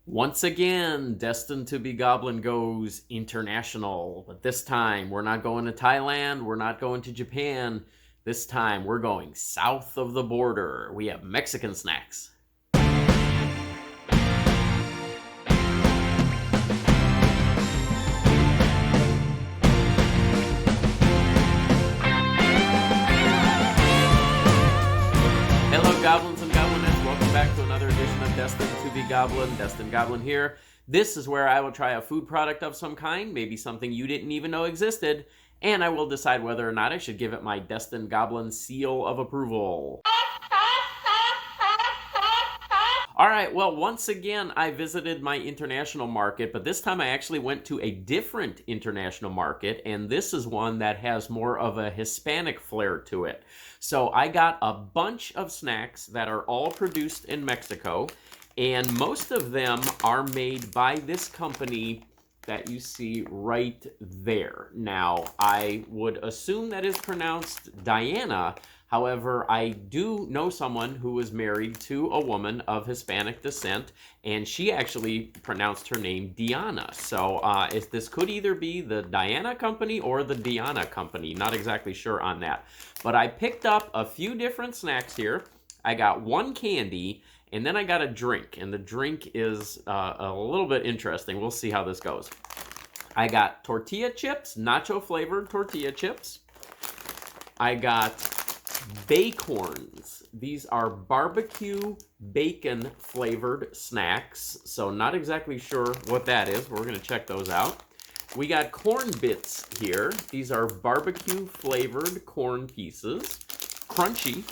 Once again, Destined to be Goblin goes international. But this time, we're not going to Thailand. We're not going to Japan. This time, we're going south of the border. We have Mexican snacks. Hello, goblins and goblinettes. Welcome back to another edition of Destined to be Goblin. Destined Goblin here. This is where I will try a food product of some kind, maybe something you didn't even know existed, and I will decide whether or not I should give it my Destined Goblin seal of approval. All right, well, once again, I visited my international market, but this time I actually went to a different international market, and this is one that has more of a Hispanic flair to it. So I got a bunch of snacks that are all produced in Mexico, and most of them are made by this company that you see right there. Now, I would assume that is pronounced Diana. However, I do know someone who was married to a woman of Hispanic descent, and she actually pronounced her name Diana. So this could either be the Diana company or the Diana company. Not exactly sure on that. But I picked up a few different snacks here. I got one candy, and then I got a drink, and the drink is a little bit interesting. We'll see how this goes. I got tortilla chips, nacho flavored tortilla chips. I got Bacorns. These are barbecue bacon flavored snacks, so not exactly sure what that is. We're going to check those out. We got Cornbits here. These are barbecue flavored corn pieces, crunchy.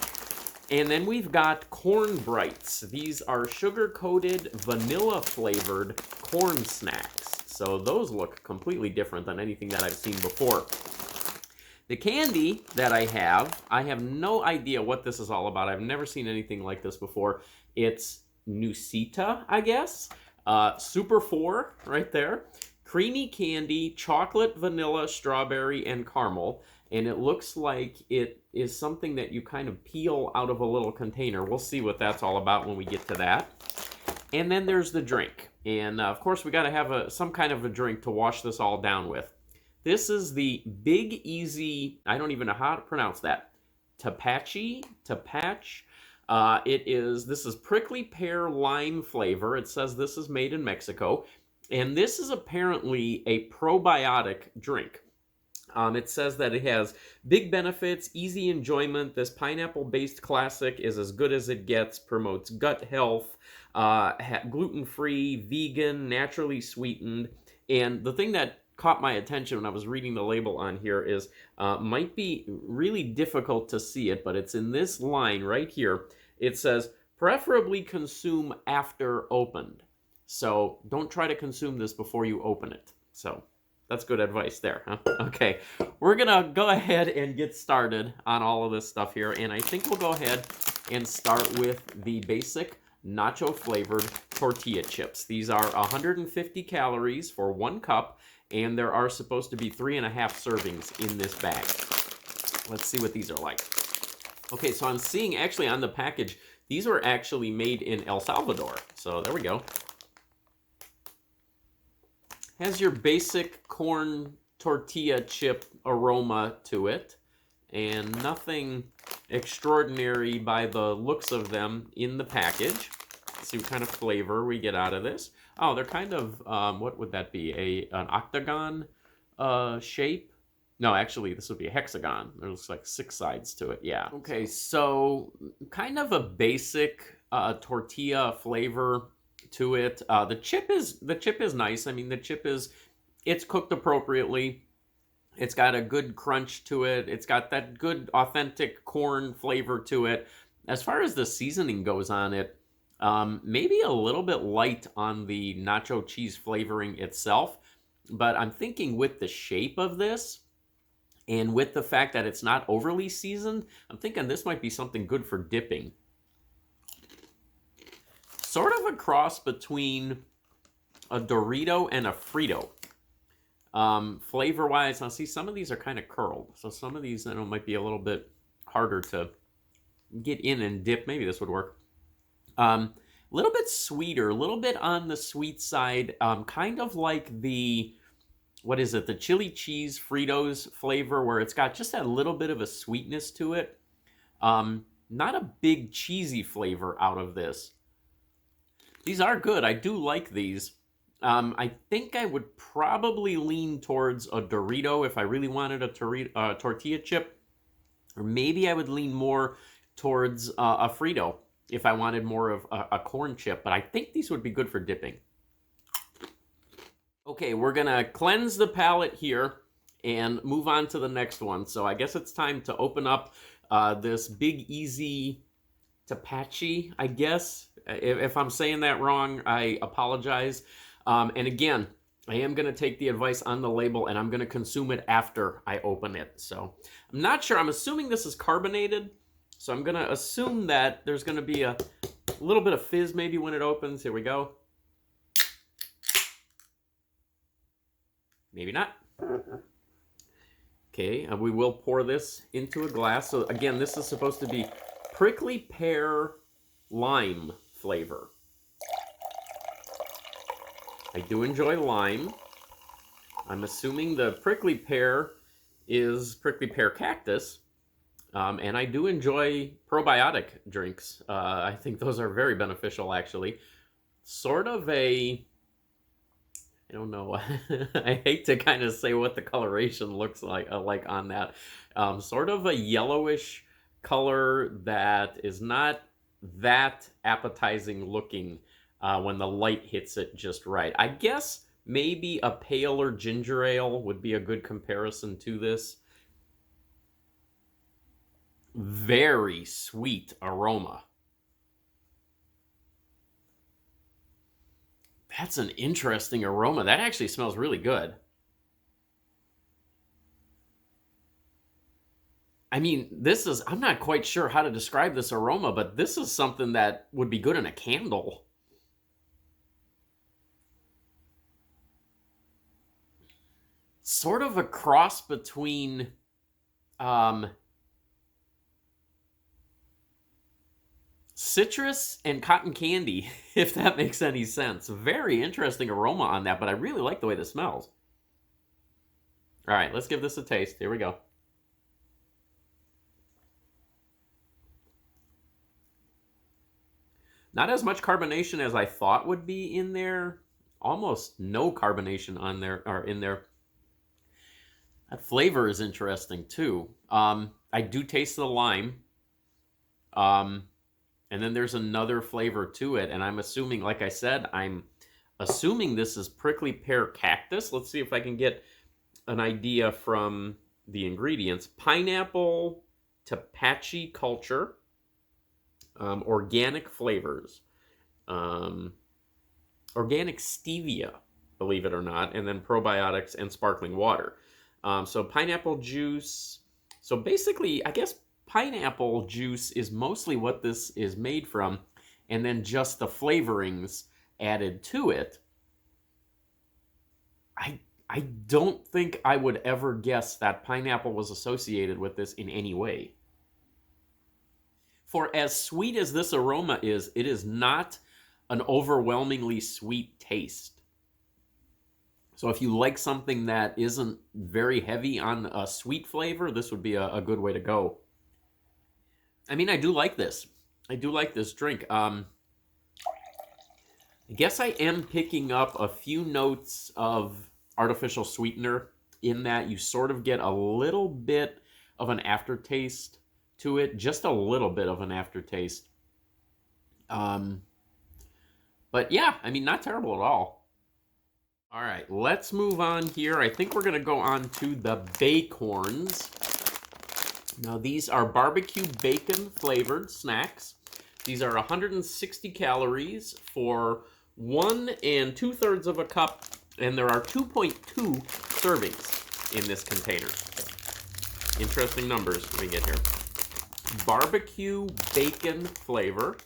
And then we've got Cornbreits. These are sugar-coated, vanilla-flavored corn snacks. So those look completely different than anything that I've seen before. The candy that I have no idea what this is all about. I've never seen anything like this before. It's Nucita, I guess. Super 4, right there. Creamy candy, chocolate, vanilla, strawberry, and caramel. And it looks like it is something that you kind of peel out of a little container. We'll see what that's all about when we get to that. And then there's the drink. And of course, we got to have some kind of a drink to wash this all down with. This is the Big Easy, I don't even know how to pronounce that, Tepache. This is prickly pear lime flavor. It says this is made in Mexico. And this is apparently a probiotic drink. It says that it has big benefits, easy enjoyment. This pineapple-based classic is as good as it gets, promotes gut health, gluten-free, vegan, naturally sweetened. And the thing that caught my attention when I was reading the label on here is, might be really difficult to see it, but it's in this line right here. It says, preferably consume after opened. So don't try to consume this before you open it. So that's good advice there, huh? Okay, we're gonna go ahead and get started on all of this stuff here, and I think we'll go ahead and start with the basic nacho flavored tortilla chips. These are 150 calories for 1 cup, and there are supposed to be 3.5 servings in this bag. Let's see what these are like. Okay, so I'm seeing actually on the package, these were actually made in El Salvador. So there we go. Has your basic corn tortilla chip aroma to it, and nothing extraordinary by the looks of them in the package. Let's see what kind of flavor we get out of this. Oh, they're kind of, what would that be? An octagon shape? No, actually, this would be a hexagon. There looks like 6 sides to it, yeah. Okay, so kind of a basic tortilla flavor to it. The chip is nice. I mean, it's cooked appropriately. It's got a good crunch to it. It's got that good authentic corn flavor to it. As far as the seasoning goes on it, maybe a little bit light on the nacho cheese flavoring itself, but I'm thinking with the shape of this and with the fact that it's not overly seasoned, I'm thinking this might be something good for dipping. Sort of a cross between a Dorito and a Frito. Flavor-wise, now see, some of these are kind of curled. So some of these, I know, might be a little bit harder to get in and dip. Maybe this would work. A little bit sweeter, a little bit on the sweet side, kind of like the, what is it, the chili cheese Fritos flavor, where it's got just that little bit of a sweetness to it. Not a big cheesy flavor out of this. These are good. I do like these. I think I would probably lean towards a Dorito if I really wanted a tortilla chip. Or maybe I would lean more towards a Frito if I wanted more of a corn chip. But I think these would be good for dipping. Okay, we're going to cleanse the palate here and move on to the next one. So I guess it's time to open up this Big Easy Tepache, I guess. If I'm saying that wrong, I apologize. And again, I am going to take the advice on the label, and I'm going to consume it after I open it. So I'm not sure. I'm assuming this is carbonated. So I'm going to assume that there's going to be a little bit of fizz maybe when it opens. Here we go. Maybe not. Okay, we will pour this into a glass. So again, this is supposed to be prickly pear lime flavor. I do enjoy lime. I'm assuming the prickly pear is prickly pear cactus. And I do enjoy probiotic drinks. I think those are very beneficial, actually. Sort of a, I don't know. I hate to kind of say what the coloration looks like on that. Sort of a yellowish color that is not that appetizing looking when the light hits it just right. I guess maybe a paler ginger ale would be a good comparison to this. Very sweet aroma. That's an interesting aroma. That actually smells really good. I mean, this is, I'm not quite sure how to describe this aroma, but this is something that would be good in a candle. Sort of a cross between citrus and cotton candy, if that makes any sense. Very interesting aroma on that, but I really like the way this smells. All right, let's give this a taste. Here we go. Not as much carbonation as I thought would be in there. Almost no carbonation on there or in there. That flavor is interesting too. I do taste the lime. And then there's another flavor to it, and I'm assuming, like I said, I'm assuming this is prickly pear cactus. Let's see if I can get an idea from the ingredients. Pineapple, Tepachi culture, organic flavors, organic stevia, believe it or not, and then probiotics and sparkling water. So pineapple juice. So basically, I guess pineapple juice is mostly what this is made from, and then just the flavorings added to it. I don't think I would ever guess that pineapple was associated with this in any way. For as sweet as this aroma is, it is not an overwhelmingly sweet taste. So if you like something that isn't very heavy on a sweet flavor, this would be a good way to go. I mean, I do like this. I do like this drink. I guess I am picking up a few notes of artificial sweetener in that you sort of get a little bit of an aftertaste to it. Just a little bit of an aftertaste. But yeah, I mean, not terrible at all. All right, let's move on here. I think we're going to go on to the Bacorns. Now, these are barbecue bacon flavored snacks. These are 160 calories for 1 2/3 of a cup, and there are 2.2 servings in this container. Interesting numbers we get here. Barbecue bacon flavor.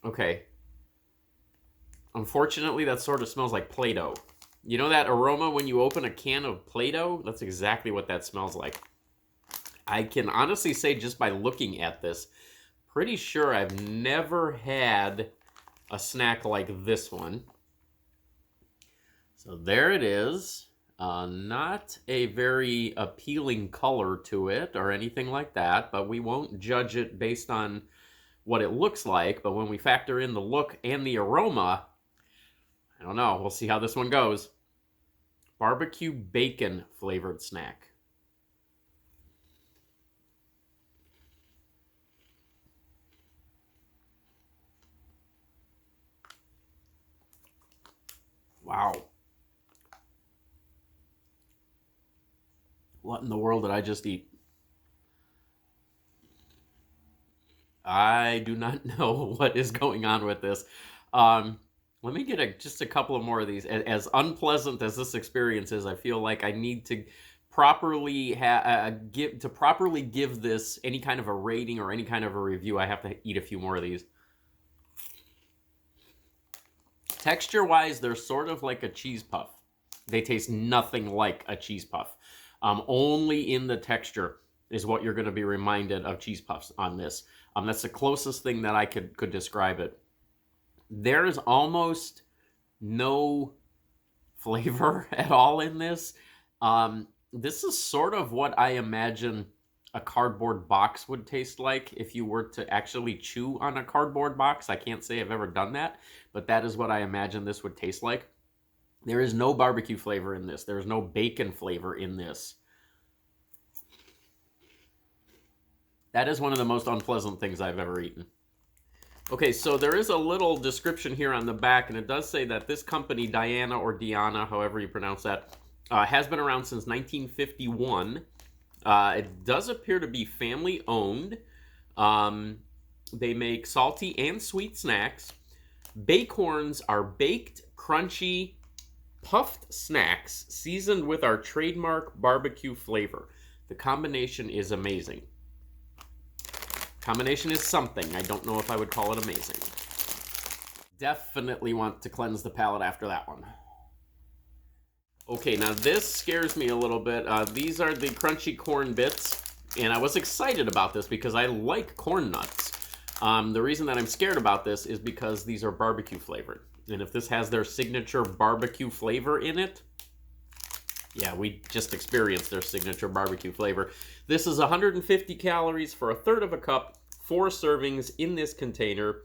Okay. Unfortunately, that sort of smells like Play-Doh. You know that aroma when you open a can of Play-Doh? That's exactly what that smells like. I can honestly say just by looking at this, pretty sure I've never had a snack like this one. So there it is. Not a very appealing color to it or anything like that, but we won't judge it based on what it looks like. But when we factor in the look and the aroma, I don't know. We'll see how this one goes. Barbecue bacon flavored snack. Wow. What in the world did I just eat? I do not know what is going on with this. Let me get just a couple of more of these. As unpleasant as this experience is, I feel like I need to properly give this any kind of a rating or any kind of a review. I have to eat a few more of these. Texture-wise, they're sort of like a cheese puff. They taste nothing like a cheese puff. Only in the texture is what you're going to be reminded of cheese puffs on this. That's the closest thing that I could describe it. There is almost no flavor at all in this. This is sort of what I imagine a cardboard box would taste like if you were to actually chew on a cardboard box. I can't say I've ever done that, but that is what I imagine this would taste like. There is no barbecue flavor in this. There is no bacon flavor in this. That is one of the most unpleasant things I've ever eaten. Okay, so there is a little description here on the back, and it does say that this company, Diana or Diana, however you pronounce that, has been around since 1951. It does appear to be family-owned. They make salty and sweet snacks. Bacorns are baked, crunchy, puffed snacks seasoned with our trademark barbecue flavor. The combination is amazing. Combination is something. I don't know if I would call it amazing. Definitely want to cleanse the palate after that one. Okay, now this scares me a little bit. These are the crunchy corn bits, and I was excited about this because I like corn nuts. The reason that I'm scared about this is because these are barbecue flavored. And if this has their signature barbecue flavor in it, yeah, we just experienced their signature barbecue flavor. This is 150 calories for a third of a cup, 4 servings in this container.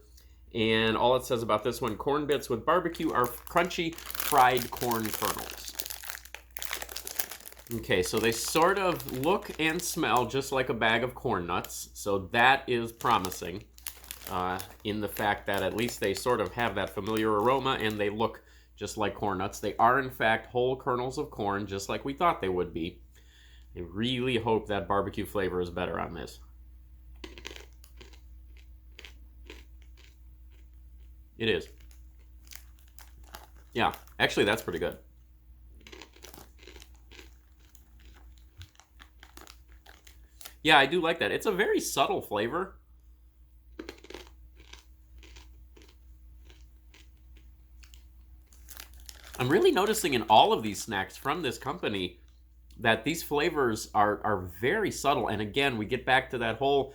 And all it says about this one, corn bits with barbecue are crunchy fried corn kernels. Okay, so they sort of look and smell just like a bag of corn nuts. So that is promising in the fact that at least they sort of have that familiar aroma and they look just like corn nuts. They are, in fact, whole kernels of corn, just like we thought they would be. I really hope that barbecue flavor is better on this. It is. Yeah, actually, that's pretty good. Yeah, I do like that. It's a very subtle flavor. I'm really noticing in all of these snacks from this company that these flavors are very subtle. And again, we get back to that whole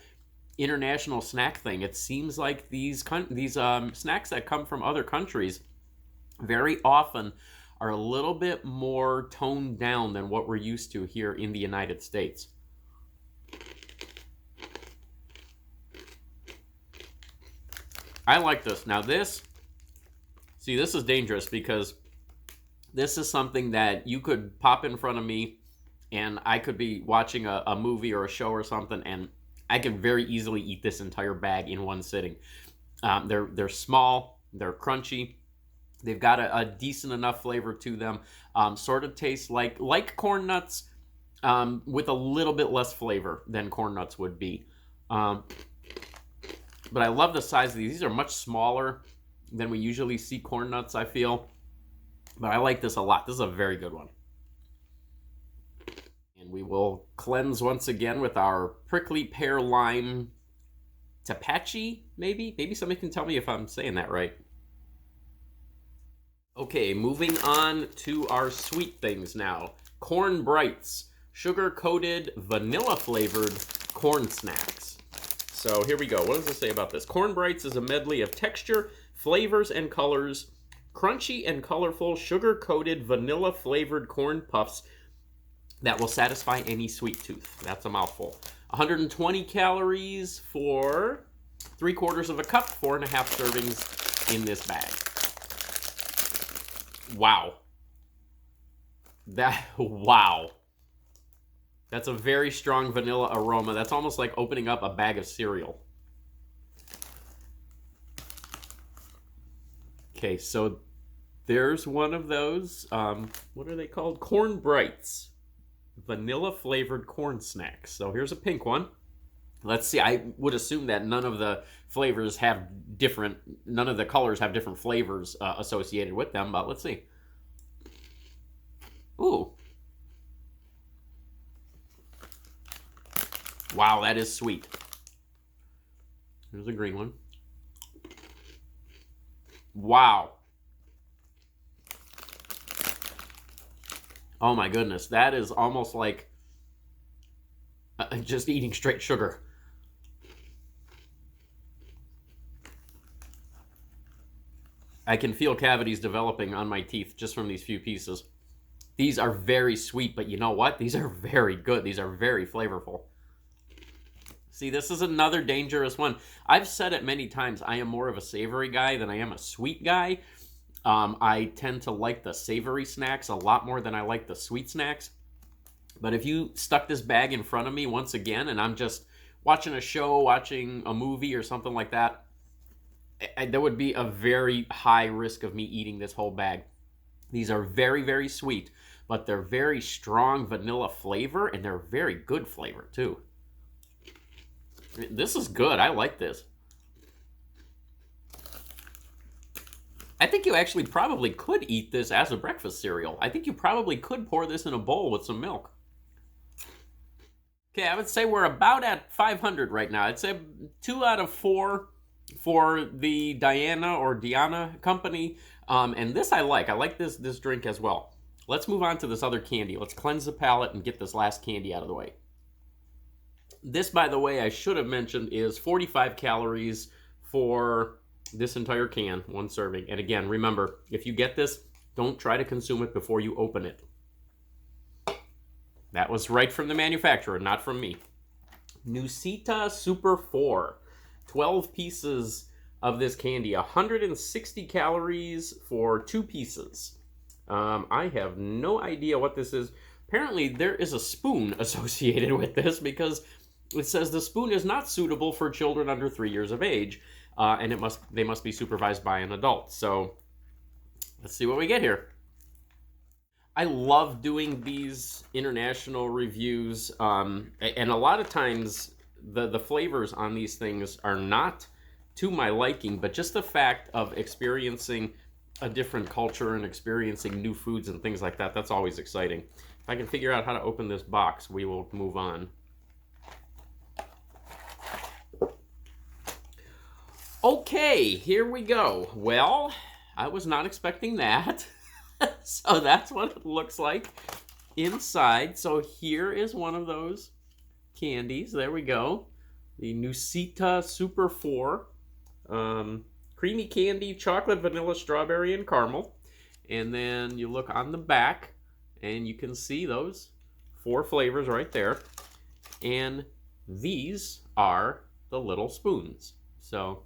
international snack thing. It seems like these snacks that come from other countries very often are a little bit more toned down than what we're used to here in the United States. I like this. Now this is dangerous because this is something that you could pop in front of me and I could be watching a movie or a show or something and I can very easily eat this entire bag in one sitting. They're small, they're crunchy, they've got a decent enough flavor to them. Sort of tastes like corn nuts with a little bit less flavor than corn nuts would be. But I love the size of these. These are much smaller than we usually see corn nuts, I feel. But I like this a lot. This is a very good one. And we will cleanse once again with our prickly pear lime Tepachi, maybe? Maybe somebody can tell me if I'm saying that right. Okay, moving on to our sweet things now. Cornbreits. sugar-coated, vanilla-flavored corn snacks. So here we go. What does it say about this? Cornbreits is a medley of texture, flavors, and colors. Crunchy and colorful, sugar-coated, vanilla-flavored corn puffs that will satisfy any sweet tooth. That's a mouthful. 120 calories for 3/4 of a cup, 4.5 servings in this bag. Wow. Wow. That's a very strong vanilla aroma. That's almost like opening up a bag of cereal. Okay, so there's one of those. What are they called? Cornbreits. Vanilla flavored corn snacks. So here's a pink one. Let's see. I would assume that none of the flavors have different, none of the colors have different flavors associated with them, but let's see. Ooh. Wow, that is sweet. Here's a green one. Wow. Oh my goodness, that is almost like just eating straight sugar. I can feel cavities developing on my teeth just from these few pieces. These are very sweet, but you know what? These are very good. These are very flavorful. See, this is another dangerous one. I've said it many times. I am more of a savory guy than I am a sweet guy. I tend to like the savory snacks a lot more than I like the sweet snacks. But if you stuck this bag in front of me once again and I'm just watching a show, watching a movie or something like that, there would be a very high risk of me eating this whole bag. These are very, very sweet, but they're very strong vanilla flavor, and they're very good flavor too. This is good. I like this. I think you actually probably could eat this as a breakfast cereal. I think you probably could pour this in a bowl with some milk. Okay, I would say we're about at 500 right now. I'd say 2 out of 4 for the Diana company. And this I like. I like this drink as well. Let's move on to this other candy. Let's cleanse the palate and get this last candy out of the way. This, by the way, I should have mentioned, is 45 calories for this entire can, 1 serving. And again, remember, if you get this, don't try to consume it before you open it. That was right from the manufacturer, not from me. Nucita Super 4. 12 pieces of this candy. 160 calories for 2 pieces. I have no idea what this is. Apparently, there is a spoon associated with this because it says the spoon is not suitable for children under 3 years of age. And they must be supervised by an adult. So let's see what we get here. I love doing these international reviews, and a lot of times the flavors on these things are not to my liking, but just the fact of experiencing a different culture and experiencing new foods and things like that, that's always exciting. If I can figure out how to open this box, we will move on. Okay, here we go. Well, I was not expecting that. So that's what it looks like inside. So here is one of those candies. There we go. The Nucita Super 4. Creamy candy, chocolate, vanilla, strawberry, and caramel. And then you look on the back, and you can see those 4 flavors right there. And these are the little spoons. So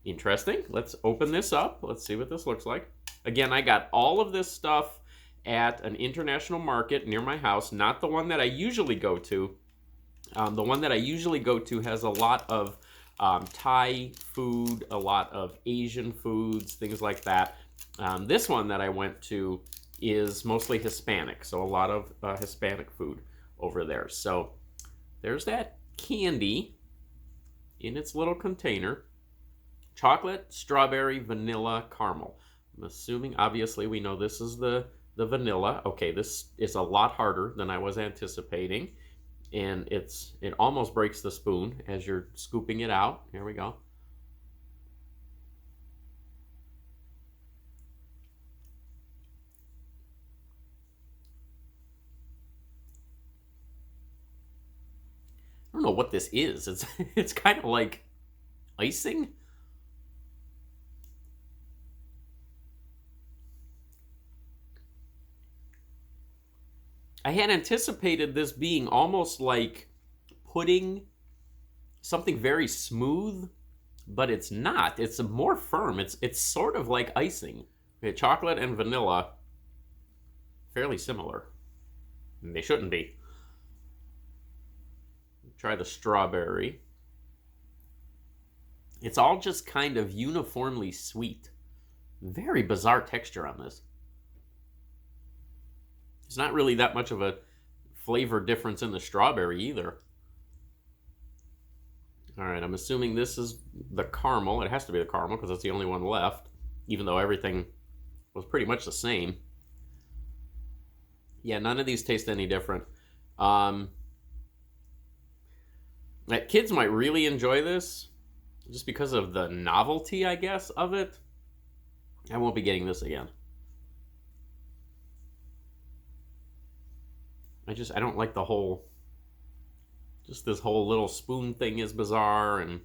interesting. Let's open this up. Let's see what this looks like. Again, I got all of this stuff at an international market near my house, not the one that I usually go to. The one that I usually go to has a lot of Thai food, a lot of Asian foods, things like that. This one that I went to is mostly Hispanic, so a lot of Hispanic food over there. So there's that candy in its little container. Chocolate, strawberry, vanilla, caramel. I'm assuming, obviously, we know this is the vanilla. Okay, this is a lot harder than I was anticipating. And it almost breaks the spoon as you're scooping it out. Here we go. I don't know what this is. It's kind of like icing. I had anticipated this being almost like pudding, something very smooth, but it's not. It's more firm. It's sort of like icing. Okay, chocolate and vanilla, fairly similar. And they shouldn't be. Try the strawberry. It's all just kind of uniformly sweet. Very bizarre texture on this. It's not really that much of a flavor difference in the strawberry either. All right, I'm assuming this is the caramel. It has to be the caramel because it's the only one left, even though everything was pretty much the same. Yeah, none of these taste any different. Kids might really enjoy this just because of the novelty, I guess, of it. I won't be getting this again. I don't like the whole, just this whole little spoon thing is bizarre, and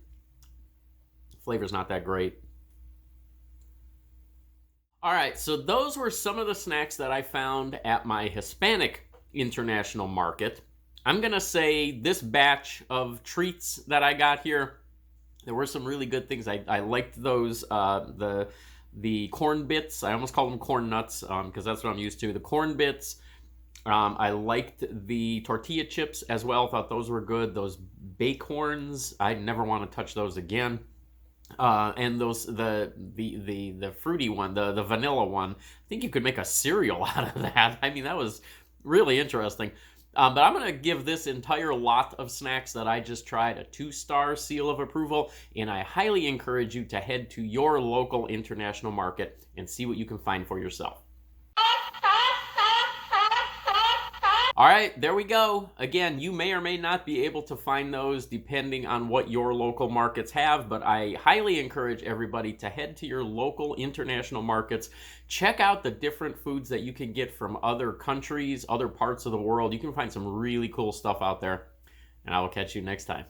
the flavor's not that great. All right, so those were some of the snacks that I found at my Hispanic international market. I'm gonna say this batch of treats that I got here, there were some really good things. I liked those, the Cornbits. I almost call them corn nuts because that's what I'm used to. The Cornbits. I liked the tortilla chips as well. Thought those were good. Those Bacorns, I never want to touch those again. And those the fruity one, the vanilla one. I think you could make a cereal out of that. I mean, that was really interesting. But I'm going to give this entire lot of snacks that I just tried a 2-star seal of approval, and I highly encourage you to head to your local international market and see what you can find for yourself. All right, there we go. Again, you may or may not be able to find those depending on what your local markets have, but I highly encourage everybody to head to your local international markets. Check out the different foods that you can get from other countries, other parts of the world. You can find some really cool stuff out there, and I will catch you next time.